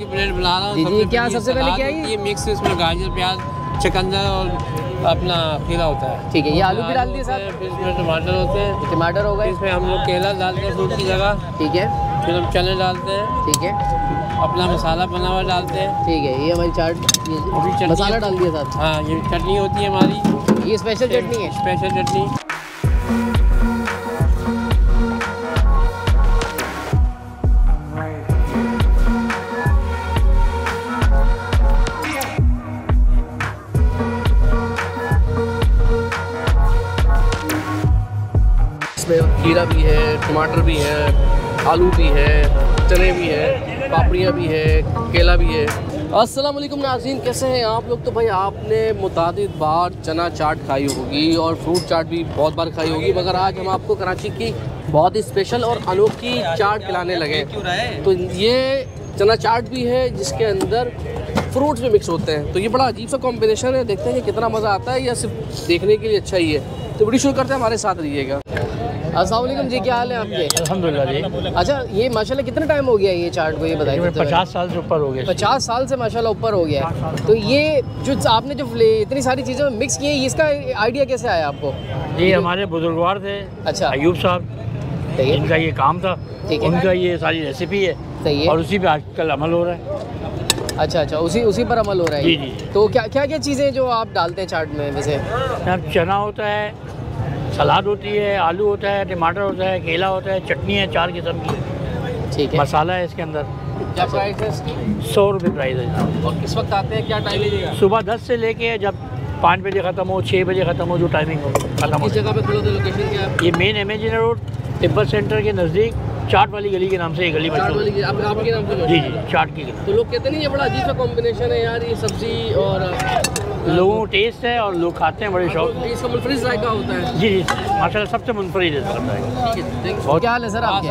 आपकी प्लेट बना रहा हूँ। जी क्या सबसे पहले क्या है ये मिक्स, इसमें गाजर, प्याज, चुकंदर और अपना खीरा होता है। ठीक है, ये आलू भी डाल दिए साहब, फिर इसमें टमाटर होते हैं, टमाटर हो गए, इसमें हम लोग केला डालते हैं फ्रूट की जगह। ठीक है, फिर हम चने डालते हैं, ठीक है, अपना मसाला बना हुआ डालते हैं। ठीक है, ये हमारी चाट मसाला डाल दिया साहब। हाँ, ये चटनी होती है हमारी, ये स्पेशल चटनी है, स्पेशल चटनी। इसमें खीरा भी है, टमाटर भी है, आलू भी है, चने भी है, पापड़ियाँ भी है, केला भी है। अस्सलाम वालेकुम नाज़रीन, कैसे हैं आप लोग। तो भाई आपने मुतादिद बार चना चाट खाई होगी और फ्रूट चाट भी बहुत बार खाई होगी, मगर आज हम आपको कराची की बहुत ही स्पेशल और अनोखी चाट खिलाने लगे। तो ये चना चाट भी है जिसके अंदर फ्रूट्स भी मिक्स होते हैं। तो ये बड़ा अजीब सा कॉम्बिनेशन है, देखते हैं कि कितना मज़ा आता है या सिर्फ देखने के लिए अच्छा ही है। तो वीडियो शुरू करते हैं, हमारे साथ रहिएगा। अस्सलाम वालेकुम जी, क्या हाल है आपके। अल्हम्दुलिल्लाह जी। अच्छा, ये माशाल्लाह कितना टाइम हो गया ये चाट को, ये बताइए। 50 साल से ऊपर हो गया। 50 साल से माशाल्लाह ऊपर हो गया है। तो ये जो आपने जो इतनी सारी चीज़ें मिक्स की है, इसका आइडिया कैसे आया आपको। ये हमारे बुजुर्गवार थे, अच्छा, अयूब साहब, इनका ये काम था, उनका ये सारी रेसिपी है। सही है, और उसी पे आजकल अमल हो रहा है। अच्छा, उसी पर अमल हो रहा है। जी जी। तो क्या क्या चीज़ें जो आप डालते हैं चाट में वैसे। चना होता है, सलाद होती है, आलू होता है, टमाटर होता है, केला होता है, चटनी है 4 किस्म की, ठीक है। मसाला है इसके अंदर। क्या प्राइस है इसकी। 100 रुपये प्राइस है जनाब। और किस वक्त आते हैं, क्या टाइम लीजिएगा। सुबह 10 से लेके जब 5 बजे ख़त्म हो, 6 बजे ख़त्म हो, जो टाइमिंग हो ख़त्म हो। किस जगह पे खड़े होते, लोकेशन क्या है। ये main imaginary road Tibet centre के नज़दीक चाट वाली गली के नाम से ये गली चाट वाली मशहूर है। आपके नाम से। जी जी, चाट की गली। तो लोग कहते नहीं ये बड़ा अजीब सा कॉम्बिनेशन है यार, ये सब्जी और लोगों को टेस्ट है और लोग खाते हैं बड़े शौक। इसका मुनफरिद जायका होता है। जी जी, माशाल्लाह सबसे मुनफरिद है सब। क्या हाल है सर आपके।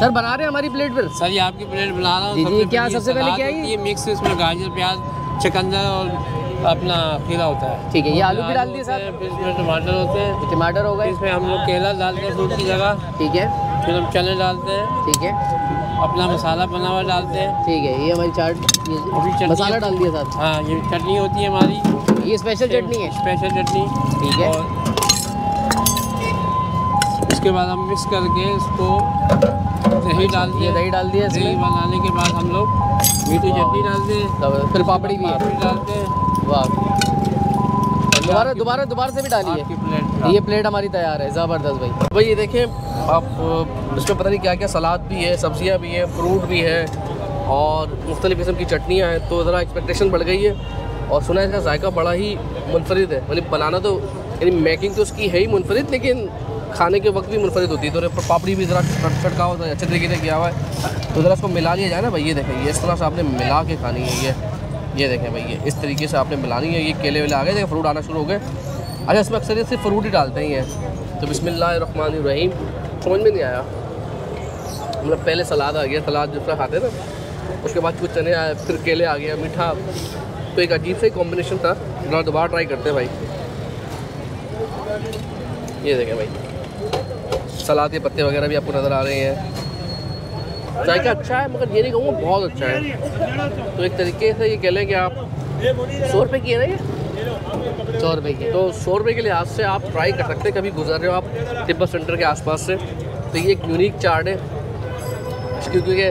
सर बना रहे हैं हमारी प्लेट पर। सर ये आपकी प्लेट बना रहा हूँ। जी क्या सबसे पहले क्या है ये मिक्स, इसमें गाजर, प्याज, चुकंदर और अपना खीरा होता है। ठीक है, ये आलू भी डाल दिए साहब, फिर इसमें टमाटर होते हैं, टमाटर हो गए, इसमें हम लोग केला डालते हैं फ्रूट की जगह। ठीक है, फिर हम चने डालते हैं, ठीक है, अपना मसाला बना हुआ डालते हैं। ठीक है, ये हमारी चाट मसाला डाल दिया साहब। हाँ, ये चटनी होती है हमारी, ये स्पेशल चटनी है, स्पेशल चटनी। ठीक है। और इसके बाद हम मिक्स करके इसको दही डाल दिए, दही डाल दिया दही इसमें। बनाने के बाद हम लोग मीठी चटनी डालते हैं, फिर पापड़ी भी है। डालते हैं। वाह, दोबारा से भी डाली आपकी है। प्लेट, ये प्लेट हमारी तैयार है, ज़बरदस्त भाई। भाई ये देखें आप, इसमें पता नहीं क्या क्या सलाद भी है, सब्जियां भी हैं, फ्रूट भी है और मुख्तलिफ़ किस्म की चटनियाँ हैं। तो ज़रा एक्सपेक्टेशन बढ़ गई है और सुना है इसका जायका बड़ा ही मुनफरिद है। मतलब बनाना तो यानी मेकिंग तो उसकी है ही मुनफरिद, लेकिन खाने के वक्त भी मुनफरिद होती है। तो पापड़ी भी ज़रा छटका हुआ अच्छे तरीके से किया हुआ है। तो ज़रा इसको मिला लिया जाए ना भाई। ये देखें, ये इस तरह से आपने मिला के खानी है। ये देखें भाई, ये इस तरीके से आपने मिलानी है। ये केले वेले आ गए, फ्रूट आना शुरू हो गए। अच्छा, इसमें अक्सर से फ्रूट ही डालते ही हैं। तो बिस्मिल्लाहिर्रहमानिर्रहीम, समझ में नहीं आया। मतलब पहले सलाद आ गया, सलाद जिसका खाते हैं ना, उसके बाद कुछ चने आए, फिर केले आ गया, मीठा। तो एक अजीब सा कॉम्बिनेशन था। दोबारा ट्राई करते हैं भाई। ये देखें भाई, सलाद के पत्ते वगैरह भी आपको नज़र आ रहे हैं। जायका अच्छा है, मगर ये नहीं कहूँगा बहुत अच्छा है। तो एक तरीके से ये कह लें कि आप 100 रुपये की है ना, ये 100 रुपये की। तो 100 रुपये के लिहाज से आप ट्राई कर सकते हैं, कभी गुजर रहे हो आप तिब्बत सेंटर के आसपास से। तो ये एक यूनिक चाट है, क्योंकि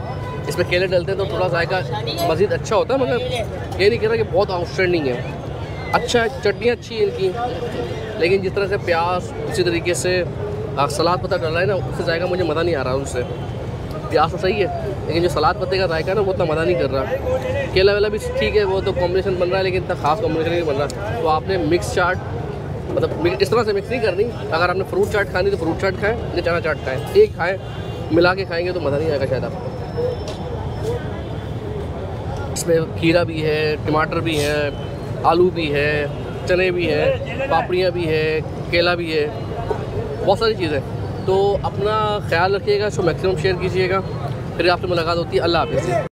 इसमें केले डलते हैं तो थोड़ा जायका मज़ीद अच्छा होता है। मगर ये नहीं कह रहा कि बहुत आउटस्टैंडिंग है, अच्छा है। चटनियाँ अच्छी है इनकी, लेकिन जिस तरह से प्याज, इसी तरीके से सलाद पत्ता डल रहा है ना, उससे जायका मुझे मज़ा नहीं आ रहा उनसे। प्याज तो सही है, लेकिन जो सलाद पत्ते का जायका है ना, वो उतना मज़ा नहीं कर रहा। केला वेला भी ठीक है, वो तो कॉम्बिनेशन बन रहा है, लेकिन इतना खास कॉम्बिनेशन नहीं बन रहा। तो आपने मिक्स चाट, मतलब इस तरह से मिक्स नहीं करनी। अगर आपने फ्रूट चाट खानी तो फ्रूट चाट खाएँ, या चना चाट खाएँ, एक खाएँ, मिला के खाएँगे तो मज़ा नहीं आएगा शायद आपको। इसमें खीरा भी है, टमाटर भी है, आलू भी है, चने भी है, पापड़ियाँ भी है, केला भी है, बहुत सारी चीज़ें। तो अपना ख्याल रखिएगा, इसको मैक्सिमम शेयर कीजिएगा। फिर आपसे मुलाकात होती है। अल्लाह हाफ़िज़।